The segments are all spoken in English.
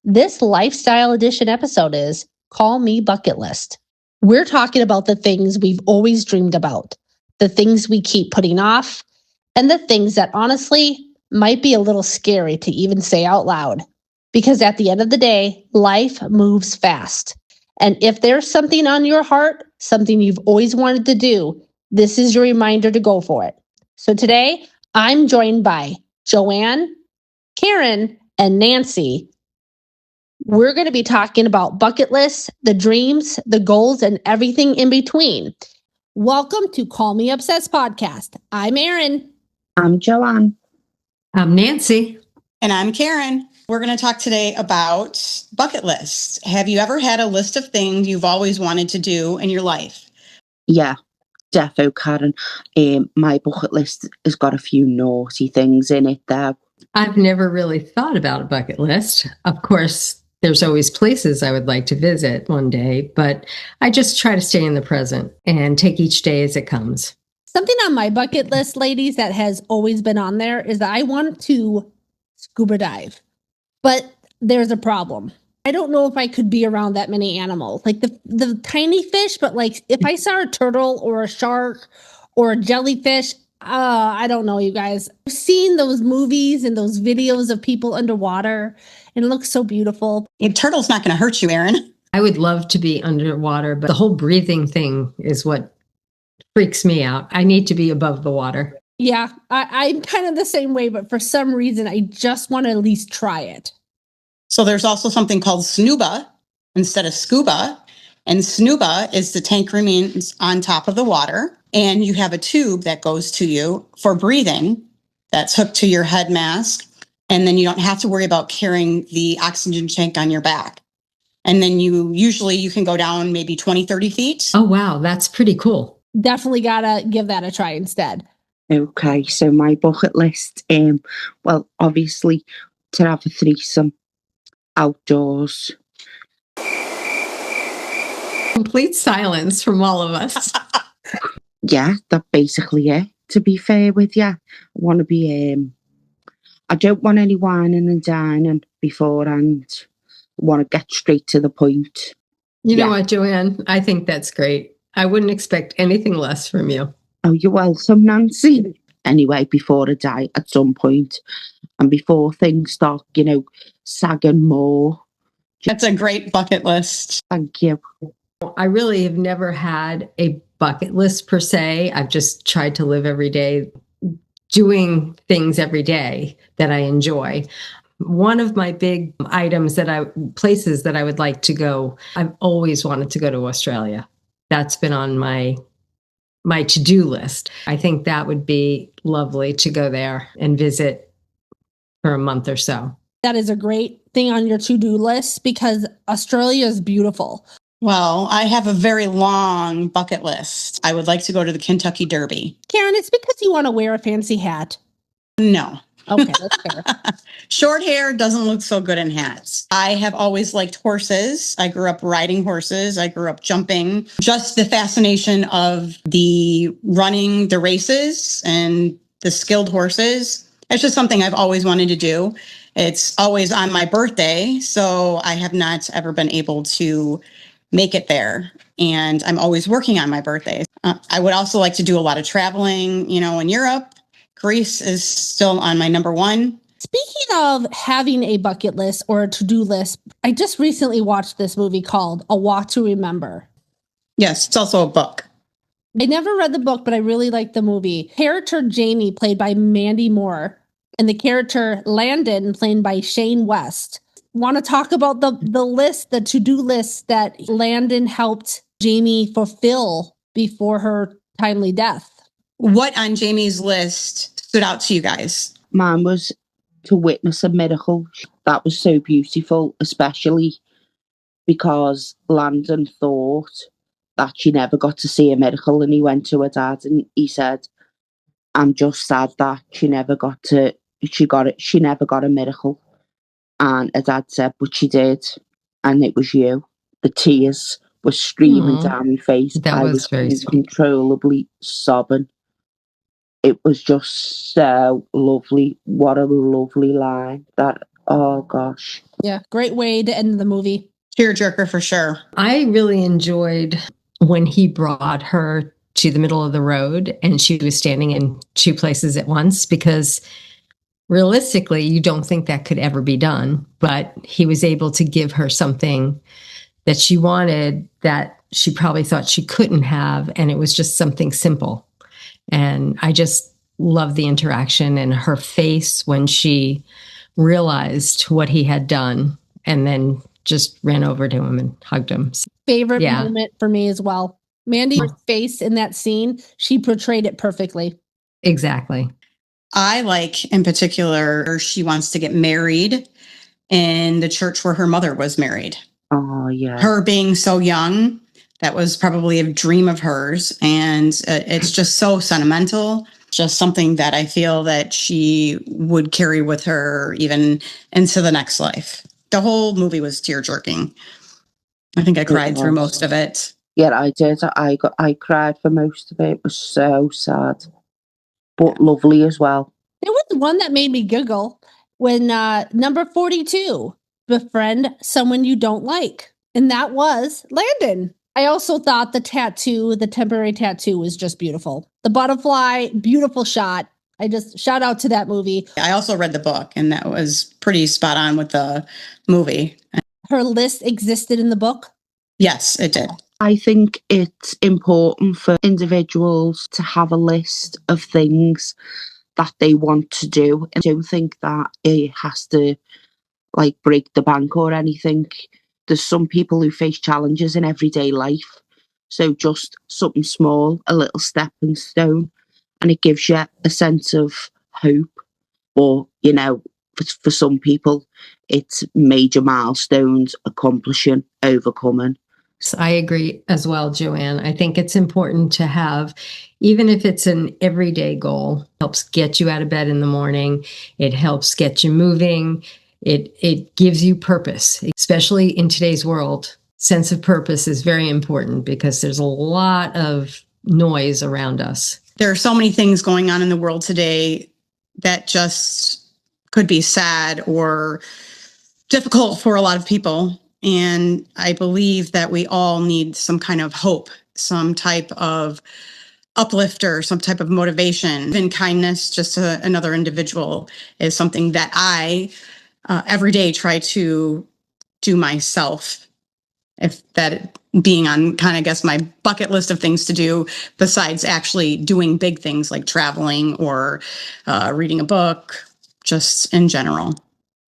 This lifestyle edition episode is Call Me Bucket List. We're talking about the things we've always dreamed about, the things we keep putting off, and the things that honestly might be a little scary to even say out loud. Because at the end of the day, life moves fast. And if there's something on your heart, something you've always wanted to do, this is your reminder to go for it. So today, I'm joined by Joanne, Karen, and Nancy. We're going to be talking about bucket lists, the dreams, the goals, and everything in between. Welcome to Call Me Obsessed podcast. I'm Erin. I'm Joanne. I'm Nancy. And I'm Karen. We're going to talk today about bucket lists. Have you ever had a list of things you've always wanted to do in your life? Yeah, defo, Karen. My bucket list has got a few naughty things in it there. I've never really thought about a bucket list. Of course, there's always places I would like to visit one day, but I just try to stay in the present and take each day as it comes. Something on my bucket list, ladies, that has always been on there is that I want to scuba dive. But there's a problem. I don't know if I could be around that many animals. Like the tiny fish, but like if I saw a turtle or a shark or a jellyfish, I don't know, you guys. I've seen those movies and those videos of people underwater, and it looks so beautiful. A turtle's not going to hurt you, Erin. I would love to be underwater, but the whole breathing thing is what freaks me out. I need to be above the water. Yeah, I'm kind of the same way, but for some reason, I just want to at least try it. So there's also something called snuba instead of scuba. And snuba is the tank remains on top of the water. And you have a tube that goes to you for breathing that's hooked to your head mask. And then you don't have to worry about carrying the oxygen tank on your back. And then you can go down maybe 20, 30 feet. Oh, wow. That's pretty cool. Definitely got to give that a try instead. Okay, so my bucket list, well, obviously to have a threesome outdoors. Complete silence from all of us. Yeah, that's basically it, to be fair with you. I want to be, I don't want any whining and dining beforehand. I want to get straight to the point. You know what, Joanne? I think that's great. I wouldn't expect anything less from you. Oh, you're welcome, Nancy. Anyway, before I die at some point, and before things start, sagging more. That's a great bucket list. Thank you. I really have never had a bucket list per se. I've just tried to live every day, doing things every day that I enjoy. One of my big places that I would like to go, I've always wanted to go to Australia. That's been on my to-do list. I think that would be lovely to go there and visit for a month or so. That is a great thing on your to-do list because Australia is beautiful. Well, I have a very long bucket list. I would like to go to the Kentucky Derby. Karen, it's because you want to wear a fancy hat. No. Okay, that's fair. Short hair doesn't look so good in hats. I have always liked horses. I grew up riding horses. I grew up jumping. Just the fascination of the running, the races, and the skilled horses. It's just something I've always wanted to do. It's always on my birthday, so I have not ever been able to make it there. And I'm always working on my birthday. I would also like to do a lot of traveling, in Europe. Greece is still on my number one. Speaking of having a bucket list or a to-do list, I just recently watched this movie called A Walk to Remember. Yes, it's also a book. I never read the book, but I really liked the movie. Character Jamie, played by Mandy Moore, and the character Landon, played by Shane West. Want to talk about the list, the to-do list that Landon helped Jamie fulfill before her timely death? What on Jamie's list stood out to you guys? Mine was to witness a miracle. That was so beautiful, especially because Landon thought that she never got to see a miracle, and he went to her dad and he said, "I'm just sad that she never got a miracle." And her dad said, "But she did, and it was you." The tears were streaming down my face. That was very sweet. Uncontrollably sobbing. It was just so lovely. What a lovely line. That Oh gosh. Yeah, great way to end the movie. Tearjerker for sure. I really enjoyed when he brought her to the middle of the road and she was standing in two places at once, because realistically, you don't think that could ever be done. But he was able to give her something that she wanted that she probably thought she couldn't have. And it was just something simple. And I just love the interaction and her face when she realized what he had done and then just ran over to him and hugged him. Favorite Yeah. moment for me as well. Mandy's face in that scene, she portrayed it perfectly. Exactly. I like, in particular, she wants to get married in the church where her mother was married. Oh yeah. Her being so young, that was probably a dream of hers. And it's just so sentimental. Just something that I feel that she would carry with her even into the next life. The whole movie was tear-jerking. I think I cried through most of it. Yeah, I did. I cried for most of it. It was so sad, but lovely as well. There was one that made me giggle when number 42, befriend someone you don't like. And that was Landon. I also thought the temporary tattoo was just beautiful. The butterfly, beautiful shot. I just shout out to that movie. I also read the book, and that was pretty spot on with the movie. Her list existed in the book? Yes, it did. I think it's important for individuals to have a list of things that they want to do. I don't think that it has to like break the bank or anything. There's some people who face challenges in everyday life. So just something small, a little stepping stone, and it gives you a sense of hope. Or, you know, for some people, it's major milestones, accomplishing, overcoming. So I agree as well, Joanne. I think it's important to have, even if it's an everyday goal, it helps get you out of bed in the morning. It helps get you moving. It gives you purpose, especially in today's world. Sense of purpose is very important because there's a lot of noise around us. There are so many things going on in the world today that just could be sad or difficult for a lot of people. And I believe that we all need some kind of hope, some type of uplifter, some type of motivation. Even kindness just to another individual is something that I every day try to do myself. If that being on kind of, I guess, my bucket list of things to do besides actually doing big things like traveling or reading a book, just in general.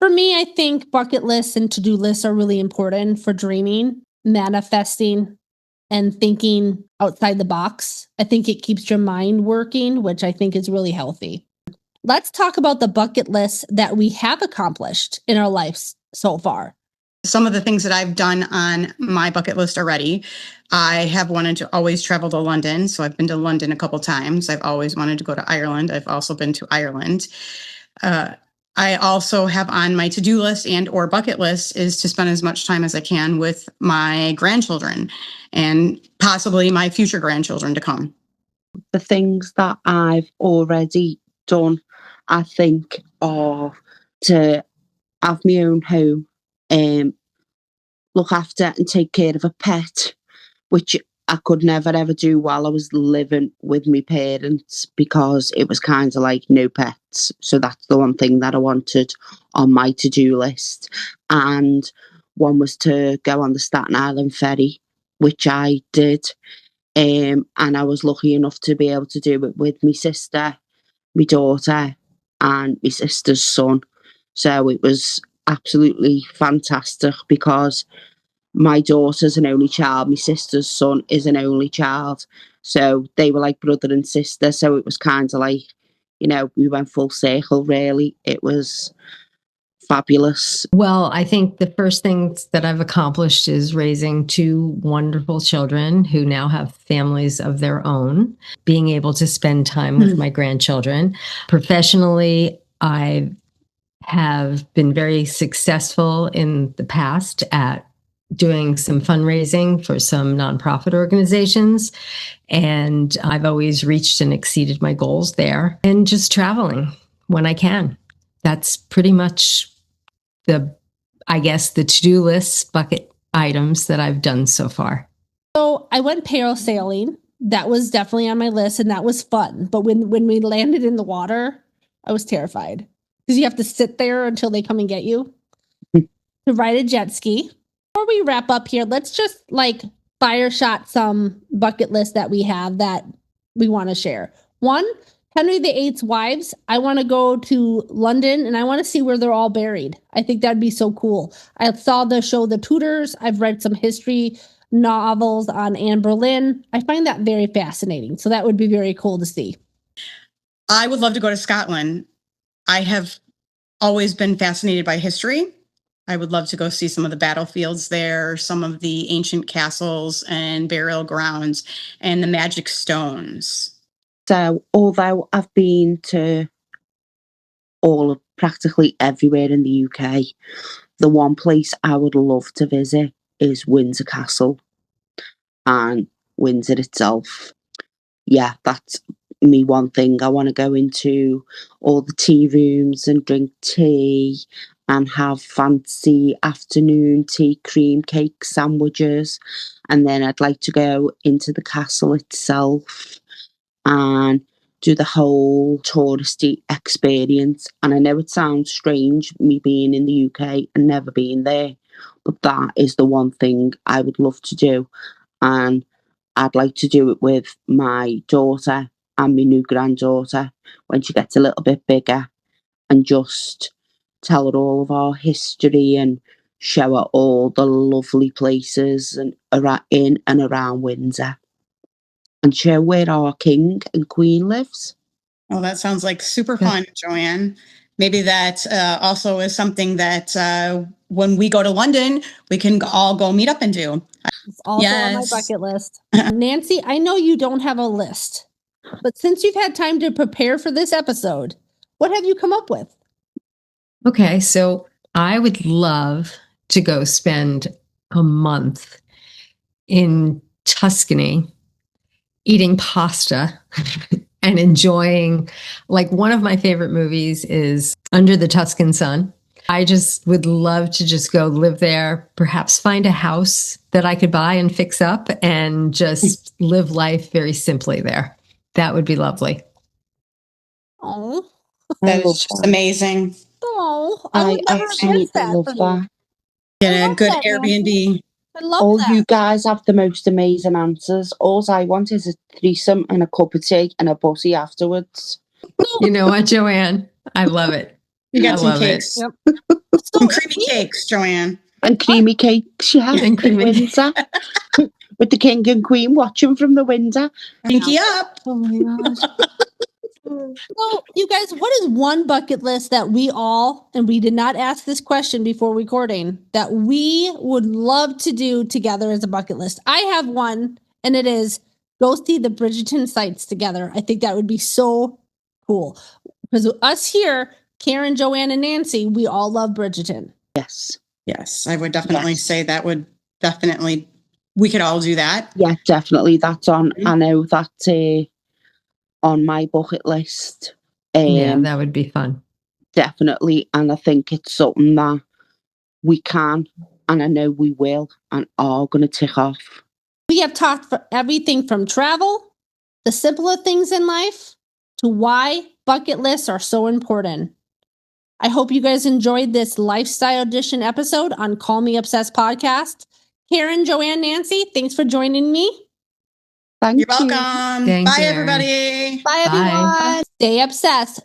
For me, I think bucket lists and to-do lists are really important for dreaming, manifesting, and thinking outside the box. I think it keeps your mind working, which I think is really healthy. Let's talk about the bucket lists that we have accomplished in our lives so far. Some of the things that I've done on my bucket list already, I have wanted to always travel to London. So I've been to London a couple times. I've always wanted to go to Ireland. I've also been to Ireland. I also have on my to-do list and or bucket list is to spend as much time as I can with my grandchildren and possibly my future grandchildren to come. The things that I've already done, I think, are to have my own home, look after and take care of a pet, which I could never ever do while I was living with my parents because it was kind of like no pets. So that's the one thing that I wanted on my to-do list. And one was to go on the Staten Island ferry, which I did. And I was lucky enough to be able to do it with my sister, my daughter, and my sister's son. So it was absolutely fantastic because my daughter's an only child, my sister's son is an only child. So they were like brother and sister. So it was kind of like, you know, we went full circle, really. It was fabulous. Well, I think the first things that I've accomplished is raising two wonderful children who now have families of their own, being able to spend time with my grandchildren. Professionally, I have been very successful in the past at doing some fundraising for some nonprofit organizations. And I've always reached and exceeded my goals there, and just traveling when I can. That's pretty much I guess, the to-do list bucket items that I've done so far. So I went parasailing. That was definitely on my list, and that was fun. But when we landed in the water, I was terrified because you have to sit there until they come and get you. To ride a jet ski. Before we wrap up here, let's just fire shot some bucket lists that we have that we want to share. One, Henry VIII's wives. I want to go to London and I want to see where they're all buried. I think that'd be so cool. I saw the show The Tudors. I've read some history novels on Anne Boleyn. I find that very fascinating. So that would be very cool to see. I would love to go to Scotland. I have always been fascinated by history. I would love to go see some of the battlefields there, some of the ancient castles and burial grounds, and the magic stones. So, although I've been to practically everywhere in the UK, the one place I would love to visit is Windsor Castle and Windsor itself. Yeah, that's me one thing. I want to go into all the tea rooms and drink tea and have fancy afternoon tea, cream cake sandwiches. And then I'd like to go into the castle itself and do the whole touristy experience. And I know it sounds strange, me being in the UK and never being there, but that is the one thing I would love to do. And I'd like to do it with my daughter and my new granddaughter when she gets a little bit bigger, and just tell her all of our history and show her all the lovely places and in and around Windsor, and show where our king and queen lives. Oh, that sounds like super fun, Joanne. Maybe that also is something that when we go to London, we can all go meet up and do. It's also on my bucket list. Nancy, I know you don't have a list, but since you've had time to prepare for this episode, what have you come up with? Okay, so I would love to go spend a month in Tuscany eating pasta and enjoying, one of my favorite movies is Under the Tuscan Sun. I just would love to just go live there, perhaps find a house that I could buy and fix up and just live life very simply there. That would be lovely. Oh, that is just amazing. Oh, I would never guess that. Love that. Get a good Airbnb. I love that. You guys have the most amazing answers. All I want is a threesome and a cup of tea and a pussy afterwards. You know what, Joanne? I love it. You got some cakes. Yep. Some creamy cakes, Joanne. And creamy cakes, yeah. And creamy Windsor. With the king and queen watching from the window. Pinky up. Oh my gosh. So, you guys, what is one bucket list that we all, and we did not ask this question before recording, that we would love to do together as a bucket list? I have one, and it is go see the Bridgerton sites together. I think that would be so cool. Because us here, Karen, Joanne, and Nancy, we all love Bridgerton. Yes. Yes, I would definitely say that would definitely, we could all do that. Yeah, definitely. That's on, I know that's on my bucket list. Yeah, that would be fun. Definitely. And I think it's something that we can, and I know we will, and are going to tick off. We have talked for everything from travel, the simpler things in life, to why bucket lists are so important. I hope you guys enjoyed this Lifestyle Edition episode on Call Me Obsessed podcast. Karen, Joanne, Nancy, thanks for joining me. Thank You're you. welcome. Thanks, Bye, Erin. everybody. Bye, everyone. Stay obsessed.